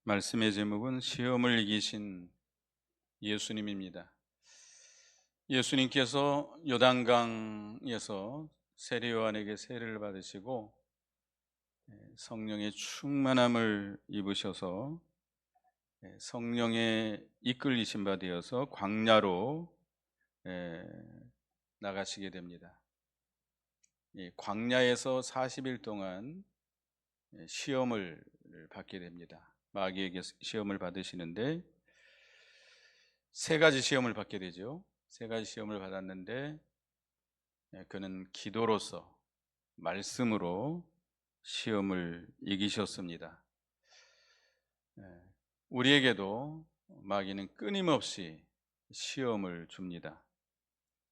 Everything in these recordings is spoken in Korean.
말씀의 제목은 시험을 이기신 예수님입니다. 예수님께서 요단강에서 세례 요한에게 세례를 받으시고 성령의 충만함을 입으셔서 성령의 이끌리신 바 되어서 광야로 나가시게 됩니다. 이 광야에서 40일 동안 시험을 받게 됩니다. 마귀에게 시험을 받으시는데 세 가지 시험을 받게 되죠. 세 가지 시험을 받았는데 그는 기도로서 말씀으로 시험을 이기셨습니다. 우리에게도 마귀는 끊임없이 시험을 줍니다.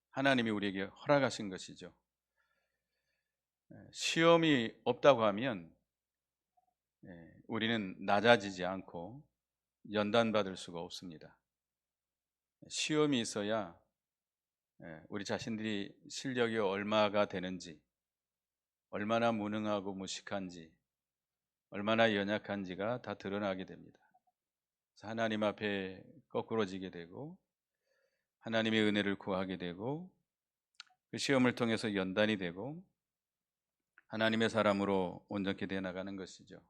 하나님이 우리에게 허락하신 것이죠. 시험이 없다고 하면 우리는 낮아지지 않고 연단받을 수가 없습니다. 시험이 있어야 우리 자신들이 실력이 얼마가 되는지, 얼마나 무능하고 무식한지, 얼마나 연약한지가 다 드러나게 됩니다. 그래서 하나님 앞에 거꾸러지게 되고 하나님의 은혜를 구하게 되고 그 시험을 통해서 연단이 되고 하나님의 사람으로 온전케 되어 나가는 것이죠.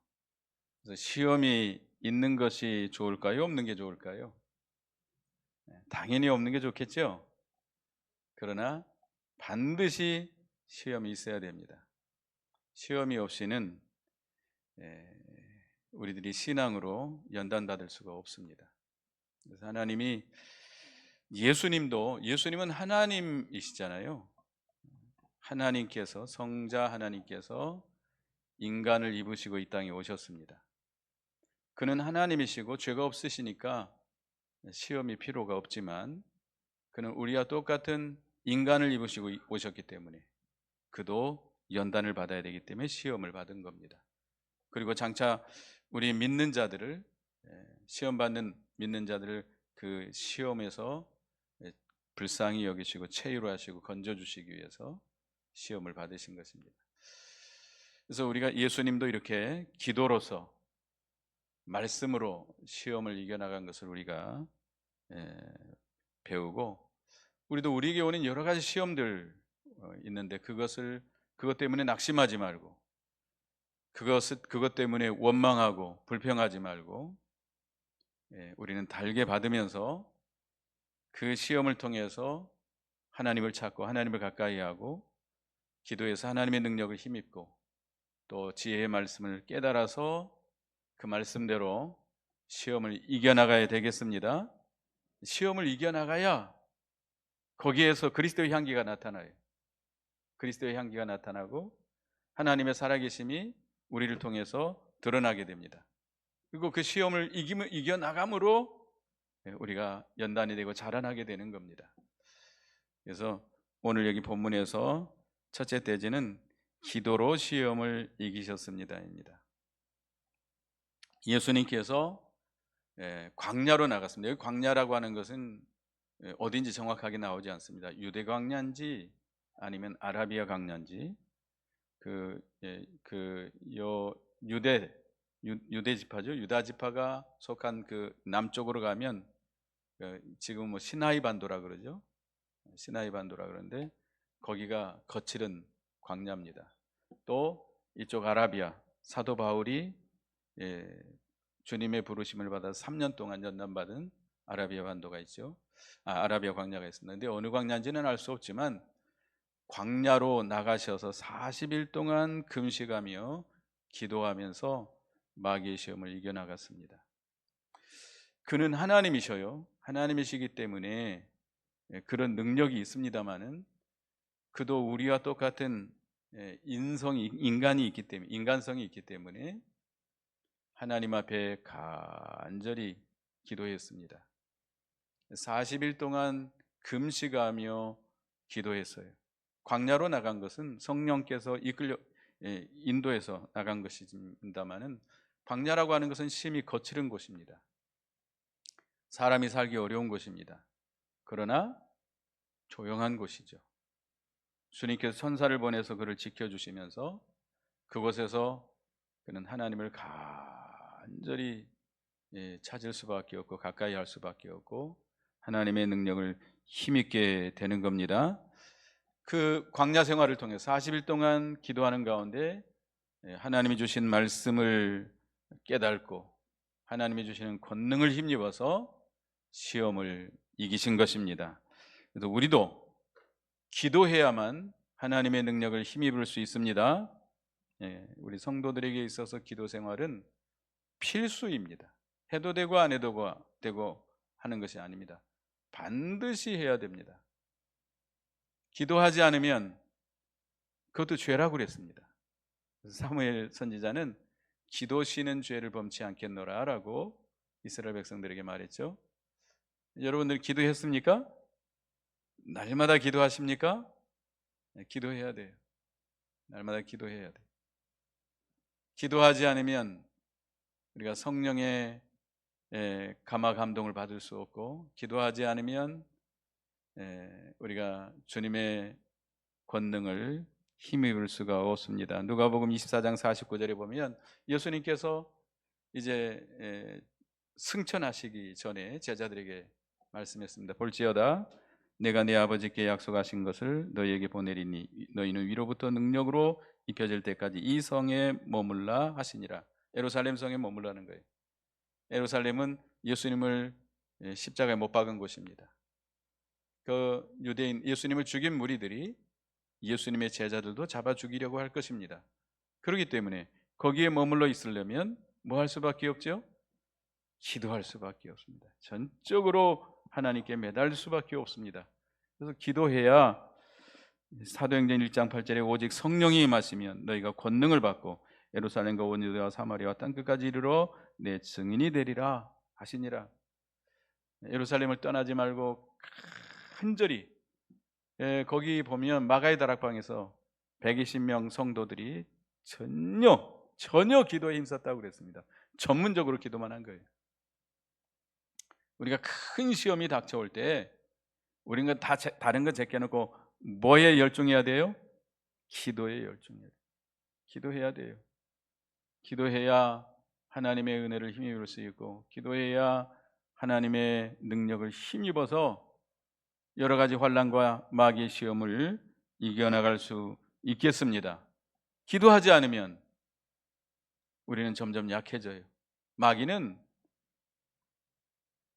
그래서 시험이 있는 것이 좋을까요? 없는 게 좋을까요? 당연히 없는 게 좋겠죠. 그러나 반드시 시험이 있어야 됩니다. 시험이 없이는 우리들이 신앙으로 연단받을 수가 없습니다. 그래서 하나님이 예수님은 하나님이시잖아요. 하나님께서 성자 하나님께서 인간을 입으시고 이 땅에 오셨습니다. 그는 하나님이시고 죄가 없으시니까 시험이 필요가 없지만 그는 우리와 똑같은 인간을 입으시고 오셨기 때문에 그도 연단을 받아야 되기 때문에 시험을 받은 겁니다. 그리고 장차 우리 믿는 자들을 시험 받는 믿는 자들을 그 시험에서 불쌍히 여기시고 체휼하시고 건져주시기 위해서 시험을 받으신 것입니다. 그래서 우리가 예수님도 이렇게 기도로서 말씀으로 시험을 이겨나간 것을 우리가 배우고 우리도 우리에게 오는 여러 가지 시험들 있는데 그것 때문에 낙심하지 말고 그것 때문에 원망하고 불평하지 말고 우리는 달게 받으면서 그 시험을 통해서 하나님을 찾고 하나님을 가까이 하고 기도해서 하나님의 능력을 힘입고 또 지혜의 말씀을 깨달아서 그 말씀대로 시험을 이겨나가야 되겠습니다. 시험을 이겨나가야 거기에서 그리스도의 향기가 나타나요. 그리스도의 향기가 나타나고 하나님의 살아계심이 우리를 통해서 드러나게 됩니다. 그리고 그 시험을 이겨나감으로 우리가 연단이 되고 자라나게 되는 겁니다. 그래서 오늘 여기 본문에서 첫째 대지는 기도로 시험을 이기셨습니다입니다. 예수님께서 광야로 나갔습니다. 여기 광야라고 하는 것은 어딘지 정확하게 나오지 않습니다. 유대 광야인지 아니면 아라비아 광야인지 유대 지파죠. 유다 지파가 속한 그 남쪽으로 가면 지금 뭐 시나이 반도라 그러죠. 시나이 반도라 그러는데 거기가 거칠은 광야입니다. 또 이쪽 아라비아 사도 바울이 주님의 부르심을 받아 3년 동안 연단받은 아라비아 반도가 있죠. 아라비아 광야가 있습니다. 근데 어느 광야인지는 알 수 없지만 광야로 나가셔서 40일 동안 금식하며 기도하면서 마귀의 시험을 이겨나갔습니다. 그는 하나님이셔요. 하나님이시기 때문에 그런 능력이 있습니다마는 그도 우리와 똑같은 인간성이 있기 때문에 하나님 앞에 간절히 기도했습니다. 40일 동안 금식하며 기도했어요. 광야로 나간 것은 성령께서 인도해서 나간 것입니다마는 광야라고 하는 것은 심히 거칠은 곳입니다. 사람이 살기 어려운 곳입니다. 그러나 조용한 곳이죠. 주님께서 천사를 보내서 그를 지켜주시면서 그곳에서 그는 하나님을 간절히 찾을 수밖에 없고 가까이 할 수밖에 없고 하나님의 능력을 힘있게 되는 겁니다. 그 광야 생활을 통해 40일 동안 기도하는 가운데 하나님이 주신 말씀을 깨닫고 하나님이 주시는 권능을 힘입어서 시험을 이기신 것입니다. 그래서 우리도 기도해야만 하나님의 능력을 힘입을 수 있습니다. 우리 성도들에게 있어서 기도 생활은 필수입니다. 해도 되고 안 해도 되고 하는 것이 아닙니다. 반드시 해야 됩니다. 기도하지 않으면 그것도 죄라고 그랬습니다. 사무엘 선지자는 기도시는 죄를 범치 않겠노라 라고 이스라엘 백성들에게 말했죠. 여러분들 기도했습니까? 날마다 기도하십니까? 기도해야 돼요. 날마다 기도해야 돼요. 기도하지 않으면 우리가 성령의 감화 감동을 받을 수 없고, 기도하지 않으면 우리가 주님의 권능을 힘입을 수가 없습니다. 누가복음 24장 49절에 보면 예수님께서 이제 승천하시기 전에 제자들에게 말씀했습니다. 볼지어다 내가 내 아버지께 약속하신 것을 너희에게 보내리니 너희는 위로부터 능력으로 입혀질 때까지 이 성에 머물라 하시니라. 예루살렘 성에 머물라는 거예요. 예루살렘은 예수님을 십자가에 못 박은 곳입니다. 그 유대인 예수님을 죽인 무리들이 예수님의 제자들도 잡아 죽이려고 할 것입니다. 그렇기 때문에 거기에 머물러 있으려면 뭐 할 수밖에 없죠? 기도할 수밖에 없습니다. 전적으로 하나님께 매달릴 수밖에 없습니다. 그래서 기도해야 사도행전 1장 8절에 오직 성령이 임하시면 너희가 권능을 받고 예루살렘과 온 유대와 사마리아와 땅끝까지 이르러 내 증인이 되리라 하시니라. 예루살렘을 떠나지 말고 간절히 거기 보면 마가의 다락방에서 120명 성도들이 전혀 기도에 힘썼다고 그랬습니다. 전문적으로 기도만 한 거예요. 우리가 큰 시험이 닥쳐올 때 우리가 다 다른 거 제껴놓고 뭐에 열중해야 돼요? 기도에 열중해야 돼요. 기도해야 돼요. 기도해야 하나님의 은혜를 힘입을 수 있고, 기도해야 하나님의 능력을 힘입어서 여러 가지 환난과 마귀의 시험을 이겨나갈 수 있겠습니다. 기도하지 않으면 우리는 점점 약해져요. 마귀는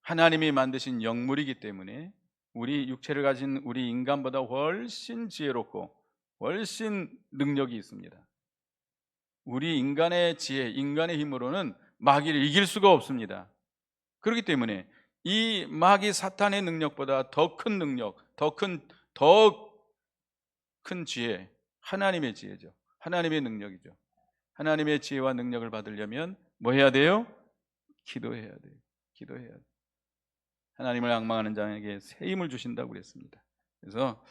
하나님이 만드신 영물이기 때문에 우리 육체를 가진 우리 인간보다 훨씬 지혜롭고 훨씬 능력이 있습니다. 우리 인간의 지혜, 인간의 힘으로는 마귀를 이길 수가 없습니다. 그렇기 때문에 이 마귀 사탄의 능력보다 더 큰 능력, 더 큰 지혜, 하나님의 지혜죠. 하나님의 능력이죠. 하나님의 지혜와 능력을 받으려면 뭐 해야 돼요? 기도해야 돼요. 기도해야 돼요. 하나님을 앙망하는 자에게 새 힘을 주신다고 그랬습니다. 그래서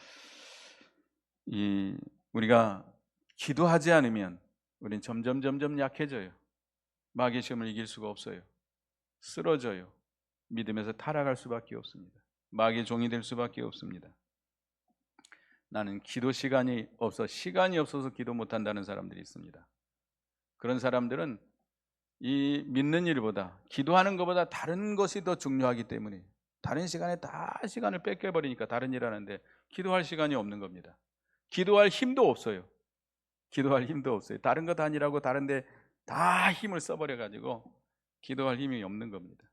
우리가 기도하지 않으면 우리는 점점 약해져요. 마귀의 시험을 이길 수가 없어요. 쓰러져요. 믿음에서 타락할 수밖에 없습니다. 마귀의 종이 될 수밖에 없습니다. 나는 기도 시간이 없어서 기도 못한다는 사람들이 있습니다. 그런 사람들은 이 믿는 일보다 기도하는 것보다 다른 것이 더 중요하기 때문에 다른 시간에 다 시간을 뺏겨버리니까 다른 일 하는데 기도할 시간이 없는 겁니다. 기도할 힘도 없어요. 기도할 힘도 없어요. 다른 거 다니라고 다른데 다 힘을 써버려가지고 기도할 힘이 없는 겁니다.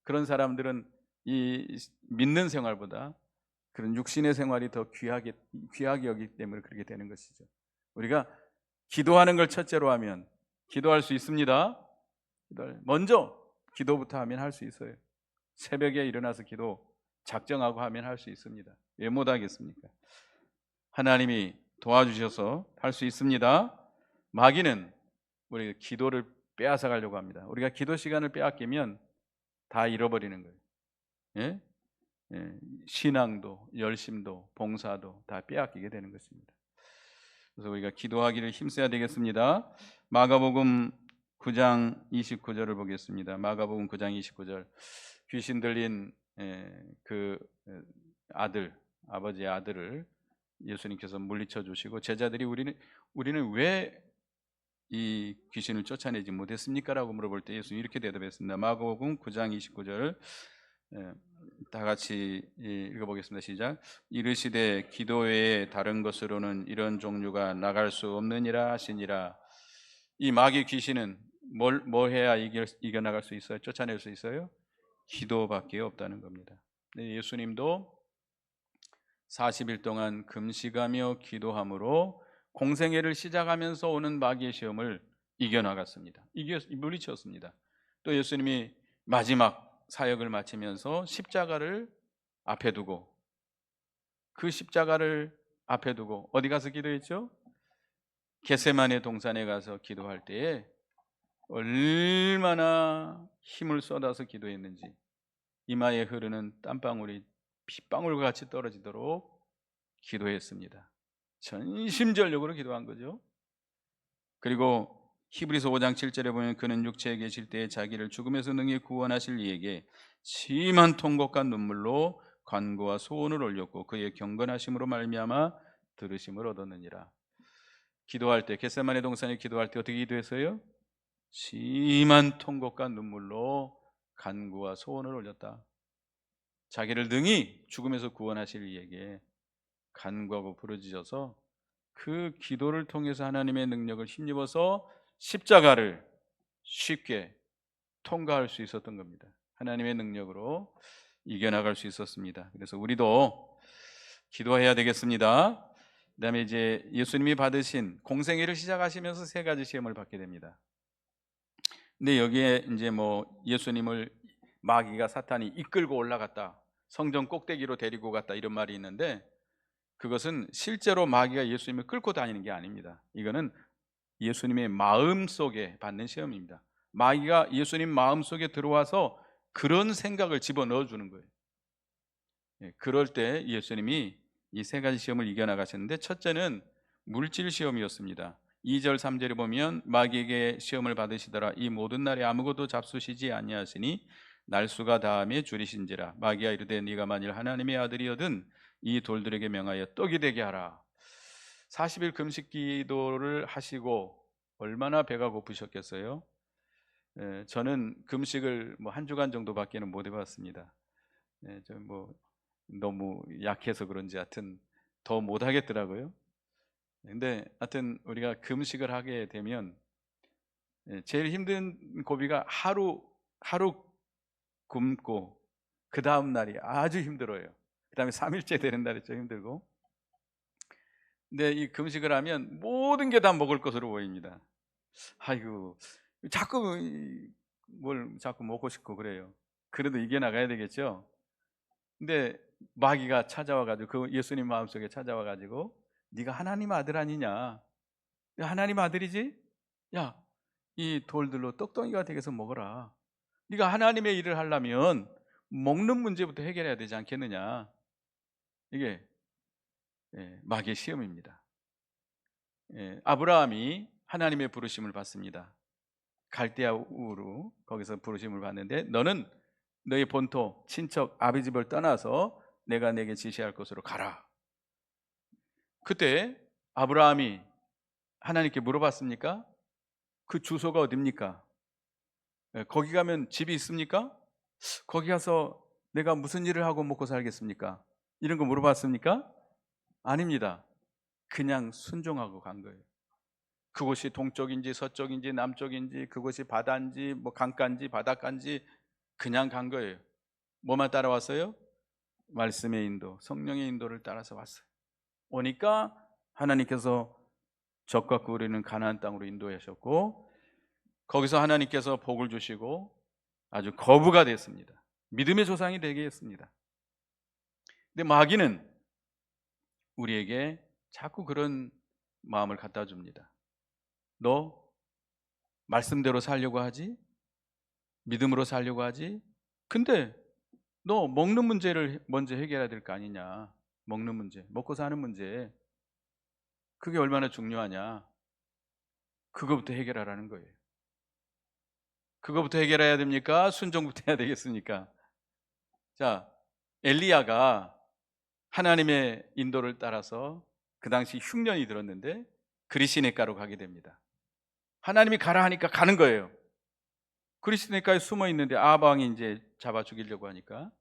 그런 사람들은 이 믿는 생활보다 그런 육신의 생활이 더 귀하게 여기기 때문에 그렇게 되는 것이죠. 우리가 기도하는 걸 첫째로 하면 기도할 수 있습니다. 먼저 기도부터 하면 할 수 있어요. 새벽에 일어나서 기도 작정하고 하면 할 수 있습니다. 왜 못하겠습니까? 하나님이 도와주셔서 할 수 있습니다. 마귀는 우리 기도를 빼앗아 가려고 합니다. 우리가 기도 시간을 빼앗기면 다 잃어버리는 거예요. 예? 신앙도, 열심도, 봉사도 다 빼앗기게 되는 것입니다. 그래서 우리가 기도하기를 힘써야 되겠습니다. 마가복음 9장 29절을 보겠습니다. 마가복음 9장 29절. 귀신 들린 그 아버지의 아들을 예수님께서 물리쳐 주시고 제자들이 우리는 왜 이 귀신을 쫓아내지 못했습니까? 라고 물어볼 때 예수님이 이렇게 대답했습니다. 마가복음 9장 29절 다 같이 읽어보겠습니다. 시작. 이르시되 기도 외에 다른 것으로는 이런 종류가 나갈 수 없느니라 하시니라. 이 마귀 귀신은 뭘 해야 이겨나갈 수 있어요? 쫓아낼 수 있어요? 기도밖에 없다는 겁니다. 예수님도 40일 동안 금식하며 기도함으로 공생애를 시작하면서 오는 마귀의 시험을 이겨나갔습니다. 물리쳤습니다. 또 예수님이 마지막 사역을 마치면서 십자가를 앞에 두고 그 십자가를 앞에 두고 어디 가서 기도했죠? 겟세마네 동산에 가서 기도할 때에 얼마나 힘을 쏟아서 기도했는지 이마에 흐르는 땀방울이 빗방울과 같이 떨어지도록 기도했습니다. 전심전력으로 기도한 거죠. 그리고 히브리서 5장 7절에 보면 그는 육체에 계실 때에 자기를 죽음에서 능히 구원하실 이에게 심한 통곡과 눈물로 간구와 소원을 올렸고 그의 경건하심으로 말미암아 들으심을 얻었느니라. 기도할 때 겟세마네 동산에 기도할 때 어떻게 기도했어요? 심한 통곡과 눈물로 간구와 소원을 올렸다. 자기를 능히 죽음에서 구원하실 이에게 간구하고 부르짖어서 그 기도를 통해서 하나님의 능력을 힘입어서 십자가를 쉽게 통과할 수 있었던 겁니다. 하나님의 능력으로 이겨나갈 수 있었습니다. 그래서 우리도 기도해야 되겠습니다. 그 다음에 이제 예수님이 받으신 공생애를 시작하시면서 세 가지 시험을 받게 됩니다. 근데 여기에 이제 뭐 예수님을 마귀가 사탄이 이끌고 올라갔다, 성전 꼭대기로 데리고 갔다 이런 말이 있는데 그것은 실제로 마귀가 예수님을 끌고 다니는 게 아닙니다. 이거는 예수님의 마음 속에 받는 시험입니다. 마귀가 예수님 마음 속에 들어와서 그런 생각을 집어넣어 주는 거예요. 그럴 때 예수님이 이 세 가지 시험을 이겨나가셨는데 첫째는 물질 시험이었습니다. 2절 3절에 보면 마귀에게 시험을 받으시더라. 이 모든 날에 아무것도 잡수시지 아니하시니 날수가 다함에 줄이신지라. 마귀가 이르되 네가 만일 하나님의 아들이거든 이 돌들에게 명하여 떡이 되게 하라. 40일 금식 기도를 하시고 얼마나 배가 고프셨겠어요? 저는 금식을 뭐 한 주간 정도밖에는 못 해봤습니다. 뭐 너무 약해서 그런지 하여튼 더 못 하겠더라고요. 근데 하여튼 우리가 금식을 하게 되면 제일 힘든 고비가 하루 굶고 그 다음 날이 아주 힘들어요. 그 다음에 3일째 되는 날이 좀 힘들고. 근데 이 금식을 하면 모든 게 다 먹을 것으로 보입니다. 아이고 자꾸 뭘 자꾸 먹고 싶고 그래요. 그래도 이겨나가야 되겠죠. 근데 마귀가 찾아와가지고 그 예수님 마음속에 찾아와가지고 네가 하나님 아들 아니냐? 하나님 아들이지? 야, 이 돌들로 떡덩이가 되게 해서 먹어라. 네가 하나님의 일을 하려면 먹는 문제부터 해결해야 되지 않겠느냐? 이게 마귀의 시험입니다. 아브라함이 하나님의 부르심을 받습니다. 갈대아 우르 거기서 부르심을 받는데 너는 너의 본토 친척 아비 집을 떠나서 내가 내게 지시할 곳으로 가라. 그때 아브라함이 하나님께 물어봤습니까? 그 주소가 어딥니까? 거기 가면 집이 있습니까? 거기 가서 내가 무슨 일을 하고 먹고 살겠습니까? 이런 거 물어봤습니까? 아닙니다. 그냥 순종하고 간 거예요. 그곳이 동쪽인지 서쪽인지 남쪽인지 그곳이 바다인지 뭐 강가인지 바닷가인지 그냥 간 거예요. 뭐만 따라왔어요? 말씀의 인도, 성령의 인도를 따라서 왔어요. 오니까 하나님께서 적과 꿀이는 가나안 땅으로 인도하셨고 거기서 하나님께서 복을 주시고 아주 거부가 됐습니다. 믿음의 조상이 되게 했습니다. 근데 마귀는 우리에게 자꾸 그런 마음을 갖다 줍니다. 너 말씀대로 살려고 하지? 믿음으로 살려고 하지? 근데 너 먹는 문제를 먼저 해결해야 될 거 아니냐? 먹는 문제, 먹고 사는 문제. 그게 얼마나 중요하냐? 그거부터 해결하라는 거예요. 그거부터 해결해야 됩니까? 순종부터 해야 되겠습니까? 자, 엘리야가 하나님의 인도를 따라서 그 당시 흉년이 들었는데 그리시네가로 가게 됩니다. 하나님이 가라 하니까 가는 거예요. 그리스도니까에 숨어 있는데 아방이 이제 잡아 죽이려고 하니까.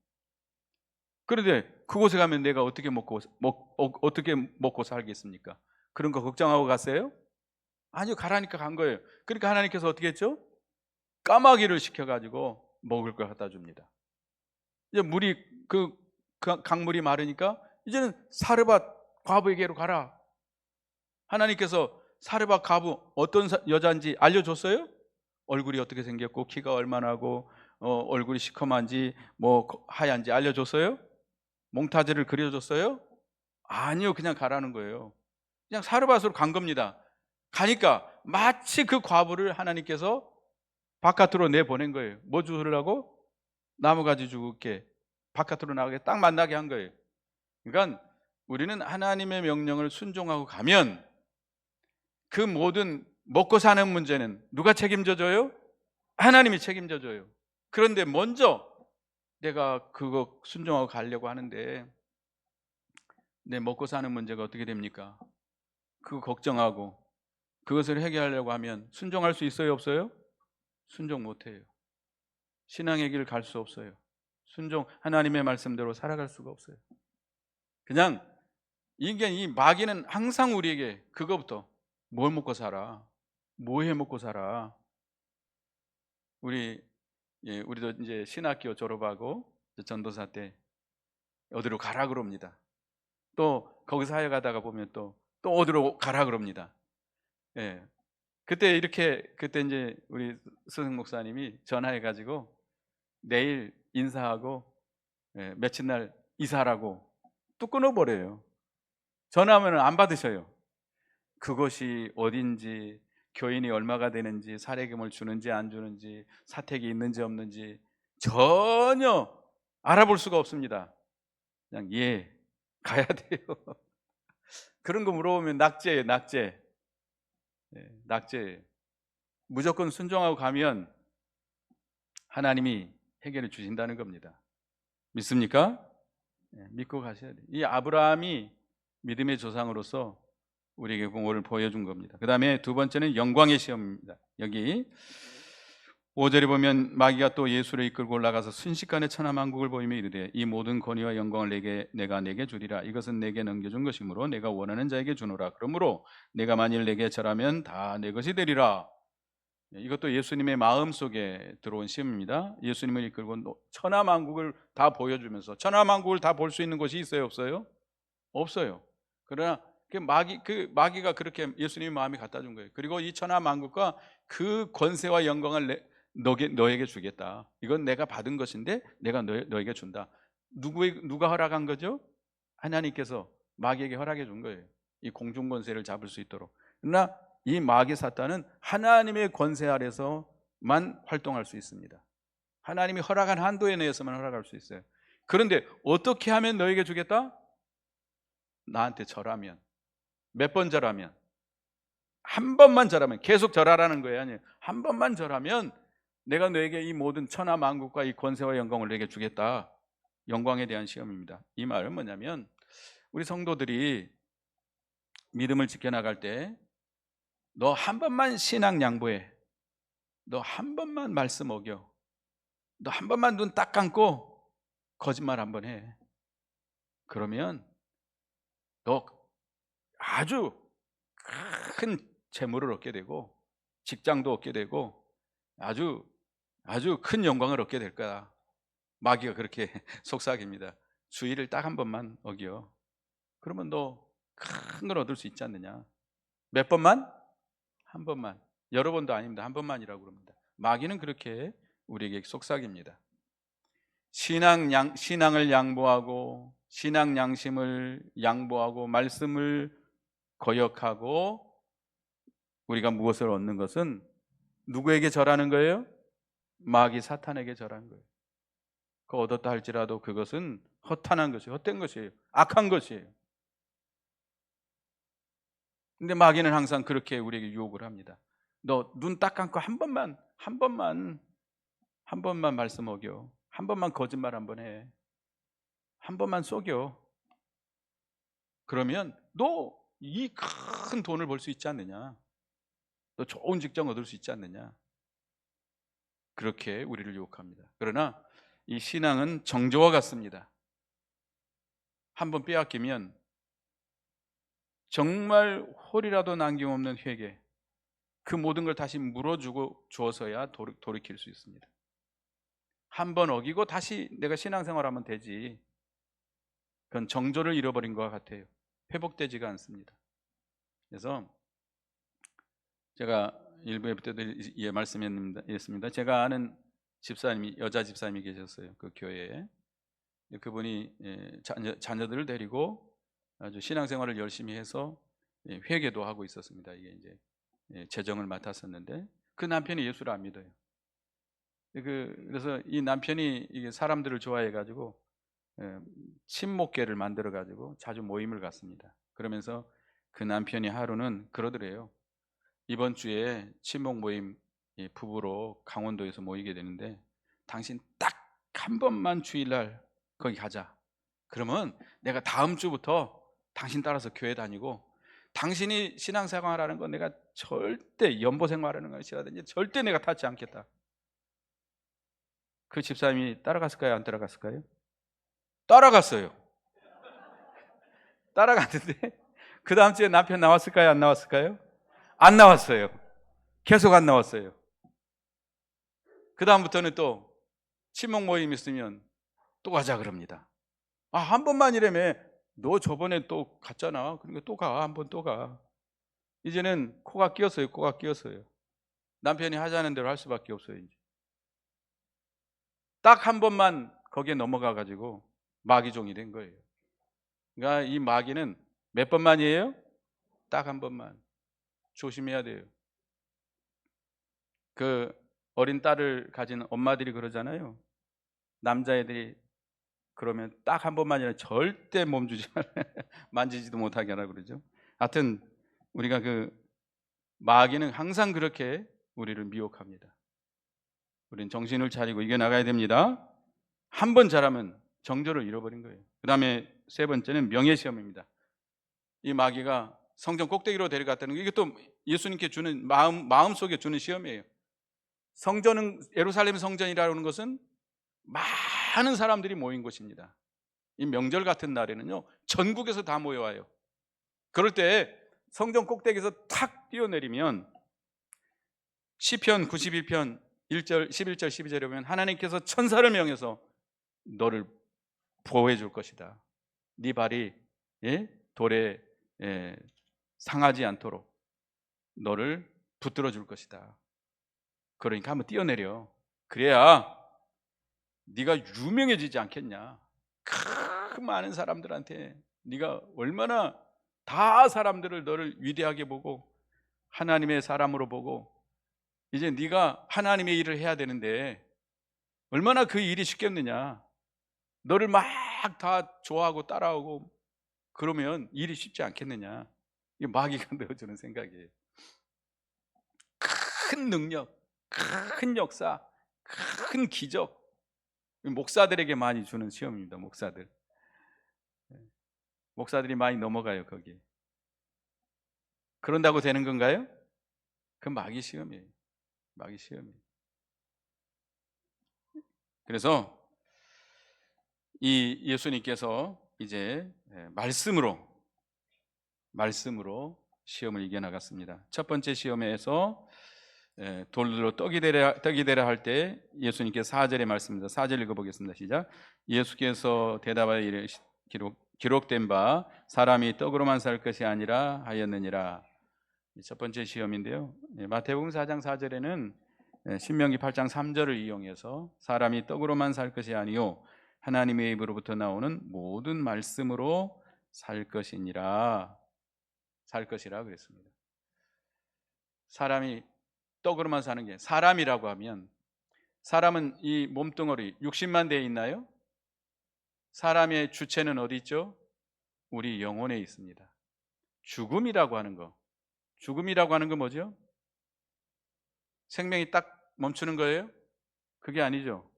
그런데 그곳에 가면 내가 어떻게 먹고 살겠습니까? 그런 거 걱정하고 갔어요? 아니요, 가라니까 간 거예요. 그러니까 하나님께서 어떻게 했죠? 까마귀를 시켜가지고 먹을 걸 갖다 줍니다. 이제 물이 그 강물이 마르니까 이제는 사르밧 과부에게로 가라. 하나님께서 사르밧 과부 어떤 여자인지 알려줬어요? 얼굴이 어떻게 생겼고 키가 얼마나 하고 얼굴이 시커먼지 뭐 하얀지 알려줬어요? 몽타주를 그려줬어요? 아니요, 그냥 가라는 거예요. 그냥 사르밧으로 간 겁니다. 가니까 마치 그 과부를 하나님께서 바깥으로 내보낸 거예요. 뭐 주려고? 나무가지 죽게 바깥으로 나가게 딱 만나게 한 거예요. 그러니까 우리는 하나님의 명령을 순종하고 가면 그 모든 먹고 사는 문제는 누가 책임져 줘요? 하나님이 책임져 줘요. 그런데 먼저 내가 그거 순종하고 가려고 하는데 내 먹고 사는 문제가 어떻게 됩니까? 그거 걱정하고 그것을 해결하려고 하면 순종할 수 있어요, 없어요? 순종 못 해요. 신앙의 길 갈 수 없어요. 하나님의 말씀대로 살아갈 수가 없어요. 그냥 이 마귀는 항상 우리에게 그거부터 뭘 먹고 살아? 뭐 해 먹고 살아? 우리도 이제 신학교 졸업하고 전도사 때 어디로 가라 그럽니다. 또 거기서 하여 가다가 보면 또 어디로 가라 그럽니다. 예. 그때 이제 우리 스승 목사님이 전화해 가지고 내일 인사하고 며칠 날 이사하라고 또 끊어버려요. 전화하면 안 받으셔요. 그것이 어딘지, 교인이 얼마가 되는지, 사례금을 주는지 안 주는지, 사택이 있는지 없는지 전혀 알아볼 수가 없습니다. 그냥 가야 돼요. 그런 거 물어보면 낙제예요. 낙제. 무조건 순종하고 가면 하나님이 해결해 주신다는 겁니다. 믿습니까? 믿고 가셔야 돼요. 이 아브라함이 믿음의 조상으로서 우리에게 오늘 보여준 겁니다. 그 다음에 두 번째는 영광의 시험입니다. 여기 5절에 보면 마귀가 또 예수를 이끌고 올라가서 순식간에 천하만국을 보이며 이르되 이 모든 권위와 영광을 내가 내게 주리라. 이것은 내게 넘겨준 것이므로 내가 원하는 자에게 주노라. 그러므로 내가 만일 내게 절하면 다 내 것이 되리라. 이것도 예수님의 마음속에 들어온 시험입니다. 예수님을 이끌고 천하만국을 다 보여주면서 천하만국을 다 볼 수 있는 곳이 있어요, 없어요? 없어요. 그러나 마귀가 그렇게 예수님의 마음이 갖다 준 거예요. 그리고 이 천하만국과 그 권세와 영광을 너에게 주겠다. 이건 내가 받은 것인데 내가 너에게 준다. 누가 허락한 거죠? 하나님께서 마귀에게 허락해 준 거예요. 이 공중 권세를 잡을 수 있도록. 그러나 이 마귀 사탄은 하나님의 권세 아래서만 활동할 수 있습니다. 하나님이 허락한 한도에 내에서만 허락할 수 있어요. 그런데 어떻게 하면 너에게 주겠다? 나한테 절하면, 몇 번 절하면, 한 번만 절하면, 계속 절하라는 거예요. 아니에요. 한 번만 절하면 내가 너에게 이 모든 천하 만국과 이 권세와 영광을 너에게 주겠다. 영광에 대한 시험입니다. 이 말은 뭐냐면 우리 성도들이 믿음을 지켜나갈 때 너 한 번만 신앙 양보해. 너 한 번만 말씀 어겨. 너 한 번만 눈 딱 감고 거짓말 한 번 해. 그러면 너 아주 큰 재물을 얻게 되고 직장도 얻게 되고 아주 큰 영광을 얻게 될 거야. 마귀가 그렇게 속삭입니다. 주의를 딱 한 번만 어겨. 그러면 너 큰 걸 얻을 수 있지 않느냐. 몇 번만? 한 번만. 여러 번도 아닙니다. 한 번만이라고 그럽니다. 마귀는 그렇게 우리에게 속삭입니다. 신앙을 양보하고 신앙 양심을 양보하고 말씀을 거역하고 우리가 무엇을 얻는 것은 누구에게 절하는 거예요? 마귀 사탄에게 절하는 거예요. 그거 얻었다 할지라도 그것은 허탄한 것이에요. 헛된 것이에요. 악한 것이에요. 근데 마귀는 항상 그렇게 우리에게 유혹을 합니다. 너 눈 딱 감고 한 번만 말씀 어겨. 한 번만 거짓말 한 번 해. 한 번만 속여. 그러면 너 이 큰 돈을 벌 수 있지 않느냐. 더 좋은 직장 얻을 수 있지 않느냐. 그렇게 우리를 유혹합니다. 그러나 이 신앙은 정조와 같습니다. 한번 빼앗기면 정말 홀이라도 남김없는 회개, 그 모든 걸 다시 물어주고 주어서야 돌이킬 수 있습니다. 한번 어기고 다시 내가 신앙생활하면 되지, 그건 정조를 잃어버린 것 같아요. 회복되지가 않습니다. 그래서 제가 일부에 때도 말씀했습니다. 제가 아는 집사님이, 여자 집사님이 계셨어요. 그 교회에. 그분이 자녀들을 데리고 아주 신앙생활을 열심히 해서 회개도 하고 있었습니다. 이게 이제 재정을 맡았었는데 그 남편이 예수를 안 믿어요. 그래서 이 남편이 이게 사람들을 좋아해 가지고 친목계를 만들어 가지고 자주 모임을 갔습니다. 그러면서 그 남편이 하루는 그러더래요. 이번 주에 친목 모임 부부로 강원도에서 모이게 되는데 당신 딱 한 번만 주일날 거기 가자. 그러면 내가 다음 주부터 당신 따라서 교회 다니고, 당신이 신앙생활하는 건 내가 절대, 연보생활하는 것이라든지 절대 내가 타지 않겠다. 그 집사님이 따라갔을까요? 안 따라갔을까요? 따라갔어요. 따라갔는데 그 다음 주에 남편 나왔을까요? 안 나왔을까요? 안 나왔어요. 계속 안 나왔어요. 그 다음부터는 또 친목 모임 있으면 또 가자 그럽니다. 한 번만이라며. 너 저번에 또 갔잖아. 그러니까 또 가. 한 번 또 가. 이제는 코가 끼었어요. 코가 끼었어요. 남편이 하자는 대로 할 수밖에 없어요. 이제 딱 한 번만 거기에 넘어가 가지고 마귀종이 된 거예요. 그러니까 이 마귀는 몇 번만이에요? 딱 한 번만. 조심해야 돼요. 그 어린 딸을 가진 엄마들이 그러잖아요. 남자애들이 그러면 딱 한 번만이라 절대 몸주지 만지지도 못하게 하라 그러죠. 하여튼 우리가 그 마귀는 항상 그렇게 우리를 미혹합니다. 우리는 정신을 차리고 이겨나가야 됩니다. 한 번 잘하면 정조를 잃어버린 거예요. 그 다음에 세 번째는 명예시험입니다. 이 마귀가 성전 꼭대기로 데려갔다는 거, 이것도 예수님께 주는 마음속에 주는 시험이에요. 성전은, 예루살렘 성전이라는 것은 많은 사람들이 모인 곳입니다. 이 명절 같은 날에는요, 전국에서 다 모여와요. 그럴 때 성전 꼭대기에서 탁 뛰어내리면 시편 91편 1절, 11절, 12절에 보면 하나님께서 천사를 명해서 너를 보호해 줄 것이다. 네 발이 돌에 상하지 않도록 너를 붙들어 줄 것이다. 그러니까 한번 뛰어내려. 그래야 네가 유명해지지 않겠냐. 그 많은 사람들한테 네가 얼마나, 다 사람들을 너를 위대하게 보고 하나님의 사람으로 보고, 이제 네가 하나님의 일을 해야 되는데 얼마나 그 일이 쉽겠느냐. 너를 막 다 좋아하고 따라오고 그러면 일이 쉽지 않겠느냐. 이게 마귀가 넣어주는 생각이에요. 큰 능력, 큰 역사, 큰 기적, 목사들에게 많이 주는 시험입니다. 목사들이 많이 넘어가요 거기에. 그런다고 되는 건가요? 그건 마귀 시험이에요. 마귀 시험이에요. 그래서 이 예수님께서 이제 말씀으로 시험을 이겨나갔습니다. 첫 번째 시험에서 돌로 떡이 되라 할 때 예수님께서 4절의 말씀입니다. 4절 읽어보겠습니다. 시작. 예수께서 대답하여 이르시되 기록된 바 사람이 떡으로만 살 것이 아니라 하였느니라. 첫 번째 시험인데요, 마태복음 4장 4절에는 신명기 8장 3절을 이용해서 사람이 떡으로만 살 것이 아니요 하나님의 입으로부터 나오는 모든 말씀으로 살 것이니라, 살 것이라 그랬습니다. 사람이 떡으로만 사는 게, 사람이라고 하면, 사람은 이 몸뚱어리 육신만 되어 있나요? 사람의 주체는 어디 있죠? 우리 영혼에 있습니다. 죽음이라고 하는 거 뭐죠? 생명이 딱 멈추는 거예요? 그게 아니죠.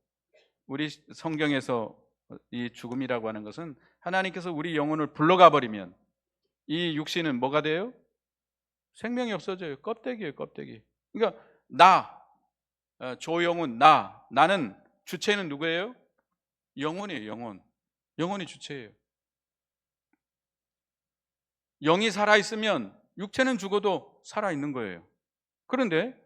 우리 성경에서 이 죽음이라고 하는 것은 하나님께서 우리 영혼을 불러가 버리면 이 육신은 뭐가 돼요? 생명이 없어져요. 껍데기예요, 껍데기. 그러니까 나, 조영훈, 나는 주체는 누구예요? 영혼이에요, 영혼. 영혼이 주체예요. 영이 살아있으면 육체는 죽어도 살아있는 거예요. 그런데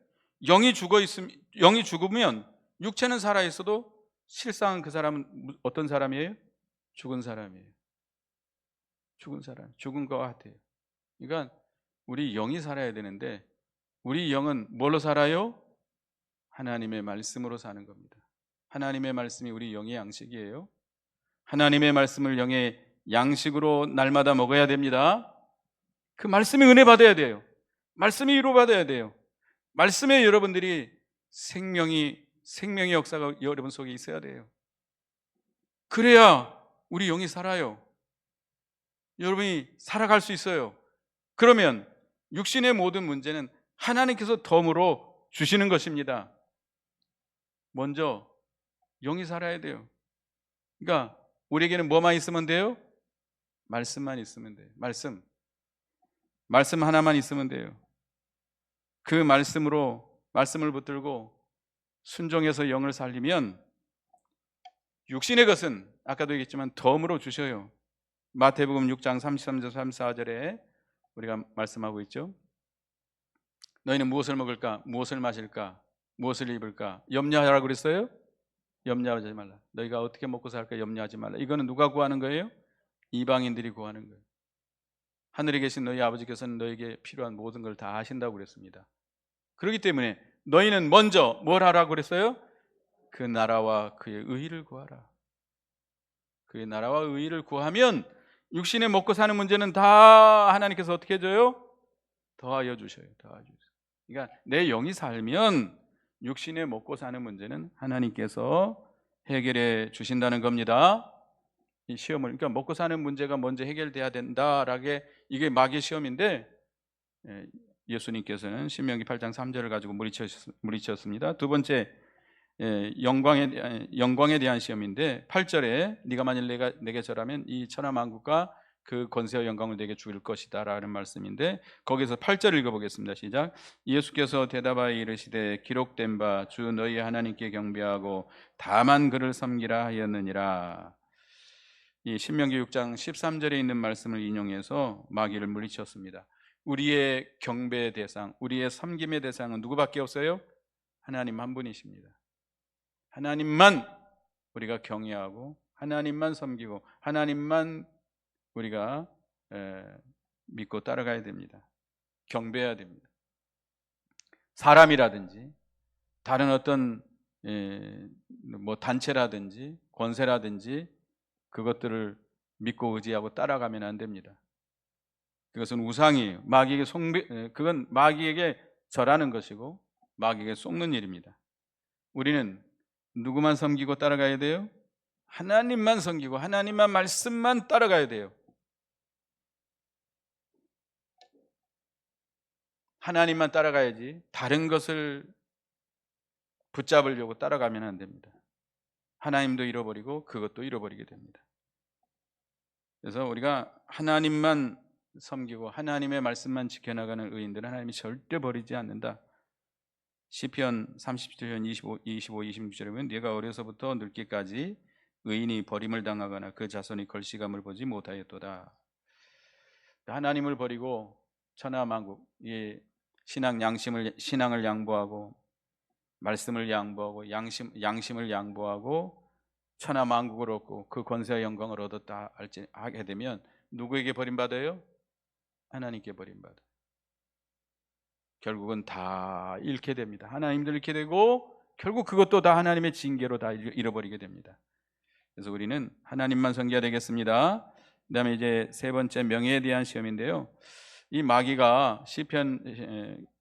영이 죽으면 육체는 살아있어도 실상 그 사람은 어떤 사람이에요? 죽은 사람이에요. 죽은 사람, 죽은 것 같아요. 그러니까 우리 영이 살아야 되는데 우리 영은 뭘로 살아요? 하나님의 말씀으로 사는 겁니다. 하나님의 말씀이 우리 영의 양식이에요. 하나님의 말씀을 영의 양식으로 날마다 먹어야 됩니다. 그 말씀이 은혜 받아야 돼요. 말씀이 위로받아야 돼요. 말씀에 여러분들이 생명의 역사가 여러분 속에 있어야 돼요. 그래야 우리 영이 살아요. 여러분이 살아갈 수 있어요. 그러면 육신의 모든 문제는 하나님께서 덤으로 주시는 것입니다. 먼저 영이 살아야 돼요. 그러니까 우리에게는 뭐만 있으면 돼요? 말씀만 있으면 돼요. 말씀 하나만 있으면 돼요. 그 말씀을 붙들고 순종해서 영을 살리면 육신의 것은 아까도 얘기했지만 덤으로 주셔요. 마태복음 6장 33절 34절에 우리가 말씀하고 있죠. 너희는 무엇을 먹을까? 무엇을 마실까? 무엇을 입을까? 염려하라고 그랬어요? 염려하지 말라. 너희가 어떻게 먹고 살까 염려하지 말라. 이거는 누가 구하는 거예요? 이방인들이 구하는 거예요. 하늘에 계신 너희 아버지께서는 너에게 필요한 모든 걸 다 하신다고 그랬습니다. 그렇기 때문에 너희는 먼저 뭘 하라고 그랬어요? 그 나라와 그의 의의를 구하라. 그의 나라와 의의를 구하면 육신에 먹고 사는 문제는 다 하나님께서 어떻게 해줘요? 더하여 주셔요. 그러니까 내 영이 살면 육신에 먹고 사는 문제는 하나님께서 해결해 주신다는 겁니다. 이 시험을, 그러니까 먹고 사는 문제가 먼저 해결돼야 된다라게, 이게 마귀의 시험인데 예수님께서는 신명기 8장 3절을 가지고 물리쳤습니다. 두 번째 영광에 대한 시험인데 8절에 네가 만일 내게 절하면 이 천하 만국과 그 권세와 영광을 내게 주일 것이다 라는 말씀인데, 거기서 8절 읽어보겠습니다. 시작. 예수께서 대답하여 이르시되 기록된 바 주 너희 하나님께 경배하고 다만 그를 섬기라 하였느니라. 이 신명기 6장 13절에 있는 말씀을 인용해서 마귀를 물리쳤습니다. 우리의 경배의 대상, 우리의 섬김의 대상은 누구밖에 없어요? 하나님 한 분이십니다. 하나님만 우리가 경외하고 하나님만 섬기고 하나님만 우리가 믿고 따라가야 됩니다. 경배해야 됩니다. 사람이라든지 다른 어떤 단체라든지 권세라든지 그것들을 믿고 의지하고 따라가면 안 됩니다. 그것은 우상이에요. 그건 마귀에게 절하는 것이고 마귀에게 속는 일입니다. 우리는 누구만 섬기고 따라가야 돼요? 하나님만 섬기고 하나님만 말씀만 따라가야 돼요. 하나님만 따라가야지 다른 것을 붙잡으려고 따라가면 안 됩니다. 하나님도 잃어버리고 그것도 잃어버리게 됩니다. 그래서 우리가 하나님만 섬기고 하나님의 말씀만 지켜나가는 의인들은 하나님이 절대 버리지 않는다. 시편 37편 25, 26절에 보면 네가 어려서부터 늙기까지 의인이 버림을 당하거나 그 자손이 걸시감을 보지 못하였도다. 하나님을 버리고 천하만국, 신앙을 양보하고 말씀을 양보하고 양심을 양보하고 천하만국을 얻고 그 권세와 영광을 얻었다 하게 되면 누구에게 버림받아요? 하나님께 버림받아요. 결국은 다 잃게 됩니다. 하나님도 잃게 되고 결국 그것도 다 하나님의 징계로 다 잃어버리게 됩니다. 그래서 우리는 하나님만 섬겨야 되겠습니다. 그 다음에 이제 세 번째 명예에 대한 시험인데요. 이 마귀가 시편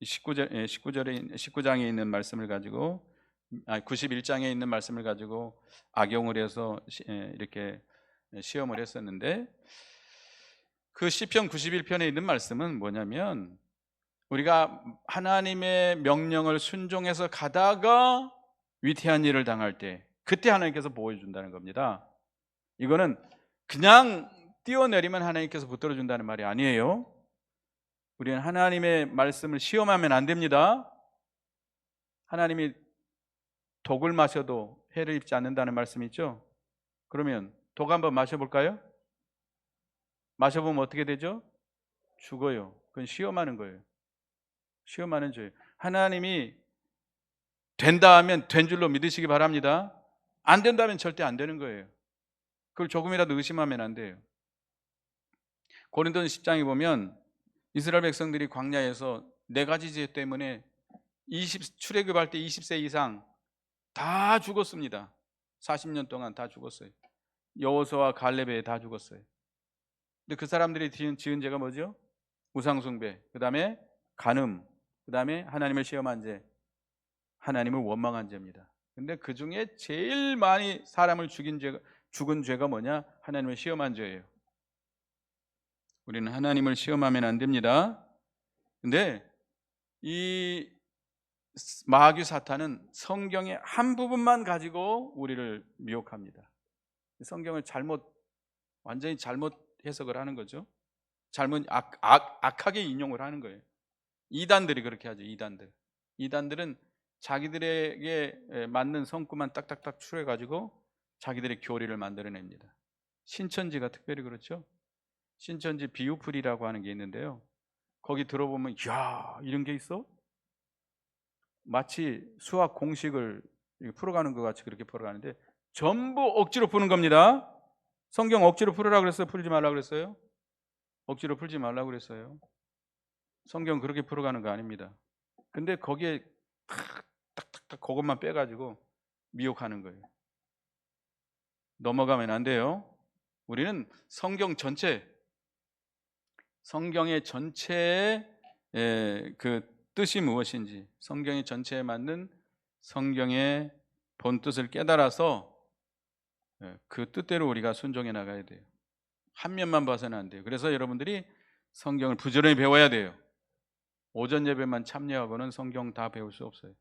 19장에 있는 말씀을 가지고 91장에 있는 말씀을 가지고 악용을 해서 이렇게 시험을 했었는데, 그 시편 91편에 있는 말씀은 뭐냐면 우리가 하나님의 명령을 순종해서 가다가 위태한 일을 당할 때 그때 하나님께서 보호해준다는 겁니다. 이거는 그냥 뛰어내리면 하나님께서 붙들어준다는 말이 아니에요. 우리는 하나님의 말씀을 시험하면 안 됩니다. 하나님이 독을 마셔도 해를 입지 않는다는 말씀이 있죠. 그러면 독 한번 마셔볼까요? 마셔보면 어떻게 되죠? 죽어요. 그건 시험하는 거예요. 시험하는 죄예요. 하나님이 된다 하면 된 줄로 믿으시기 바랍니다. 안 된다면 절대 안 되는 거예요. 그걸 조금이라도 의심하면 안 돼요. 고린도전 10장에 보면 이스라엘 백성들이 광야에서 4가지 죄 때문에 출애굽할 때 20세 이상 다 죽었습니다. 40년 동안 다 죽었어요. 여호수아와 갈렙에 다 죽었어요. 근데 그 사람들이 지은 죄가 뭐죠? 우상숭배, 그 다음에 간음, 그 다음에 하나님을 시험한 죄, 하나님을 원망한 죄입니다. 근데 그 중에 제일 많이 사람을 죽은 죄가 뭐냐? 하나님을 시험한 죄예요. 우리는 하나님을 시험하면 안 됩니다. 근데 이 마귀 사탄은 성경의 한 부분만 가지고 우리를 미혹합니다. 성경을 완전히 잘못 해석을 하는 거죠. 잘못 악하게 인용을 하는 거예요. 이단들이 그렇게 하죠. 이단들은 자기들에게 맞는 성구만 딱딱딱 추려 가지고 자기들의 교리를 만들어냅니다. 신천지가 특별히 그렇죠. 신천지 비유풀이라고 하는 게 있는데요. 거기 들어보면 야, 이런 게 있어? 마치 수학 공식을 풀어가는 것 같이 그렇게 풀어가는데 전부 억지로 푸는 겁니다. 성경 억지로 풀으라고 그랬어요? 풀지 말라고 그랬어요? 억지로 풀지 말라고 그랬어요. 성경 그렇게 풀어가는 거 아닙니다. 근데 거기에 딱딱딱 그것만 빼가지고 미혹하는 거예요. 넘어가면 안 돼요. 우리는 성경의 전체의 그 뜻이 무엇인지, 성경의 전체에 맞는 성경의 본 뜻을 깨달아서 그 뜻대로 우리가 순종해 나가야 돼요. 한 면만 봐서는 안 돼요. 그래서 여러분들이 성경을 부지런히 배워야 돼요. 오전 예배만 참여하고는 성경 다 배울 수 없어요.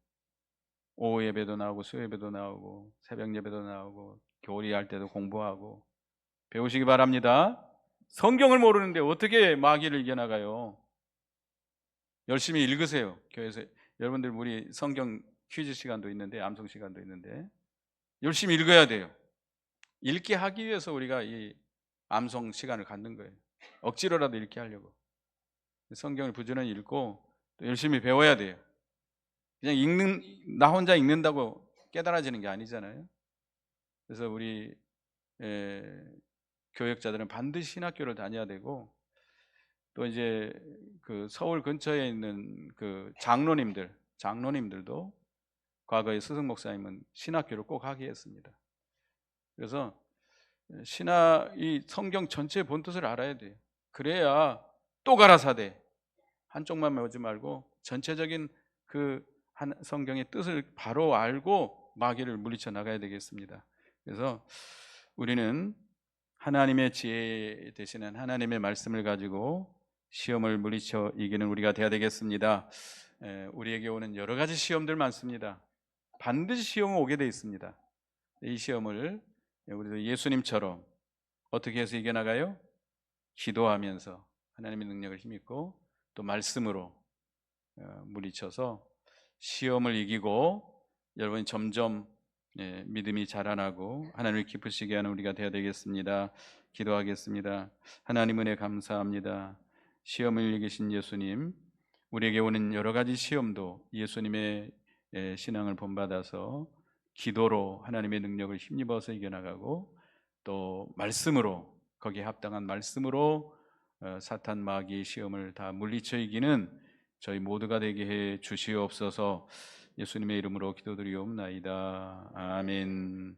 오후 예배도 나오고 수요예배도 나오고 새벽 예배도 나오고 교리할 때도 공부하고 배우시기 바랍니다. 성경을 모르는데 어떻게 마귀를 이겨나가요? 열심히 읽으세요. 교회에서 여러분들 우리 성경 퀴즈 시간도 있는데, 암송 시간도 있는데 열심히 읽어야 돼요. 읽게 하기 위해서 우리가 이 암송 시간을 갖는 거예요. 억지로라도 읽게 하려고. 성경을 부지런히 읽고 또 열심히 배워야 돼요. 그냥 나 혼자 읽는다고 깨달아지는 게 아니잖아요. 그래서 우리 교역자들은 반드시 신학교를 다녀야 되고, 또 이제 그 서울 근처에 있는 그 장로님들도 과거에 스승 목사님은 신학교를 꼭 하게 했습니다. 그래서 이 성경 전체 본뜻을 알아야 돼요. 그래야 또 가라사대 한쪽만 배우지 말고 전체적인 그 성경의 뜻을 바로 알고 마귀를 물리쳐 나가야 되겠습니다. 그래서 우리는 하나님의 지혜 되시는 하나님의 말씀을 가지고 시험을 물리쳐 이기는 우리가 되어야 되겠습니다. 우리에게 오는 여러 가지 시험들 많습니다. 반드시 시험은 오게 되어 있습니다. 이 시험을 우리도 예수님처럼 어떻게 해서 이겨나가요? 기도하면서 하나님의 능력을 힘입고 또 말씀으로 물리쳐서 시험을 이기고 여러분이 점점 믿음이 자라나고 하나님을 기쁘시게 하는 우리가 되어야 되겠습니다. 기도하겠습니다. 하나님 은혜 감사합니다. 시험을 이기신 예수님, 우리에게 오는 여러 가지 시험도 예수님의 신앙을 본받아서 기도로 하나님의 능력을 힘입어서 이겨나가고 또 말씀으로, 거기에 합당한 말씀으로 사탄 마귀의 시험을 다 물리쳐 이기는 저희 모두가 되게 해 주시옵소서. 예수님의 이름으로 기도드리옵나이다. 아멘.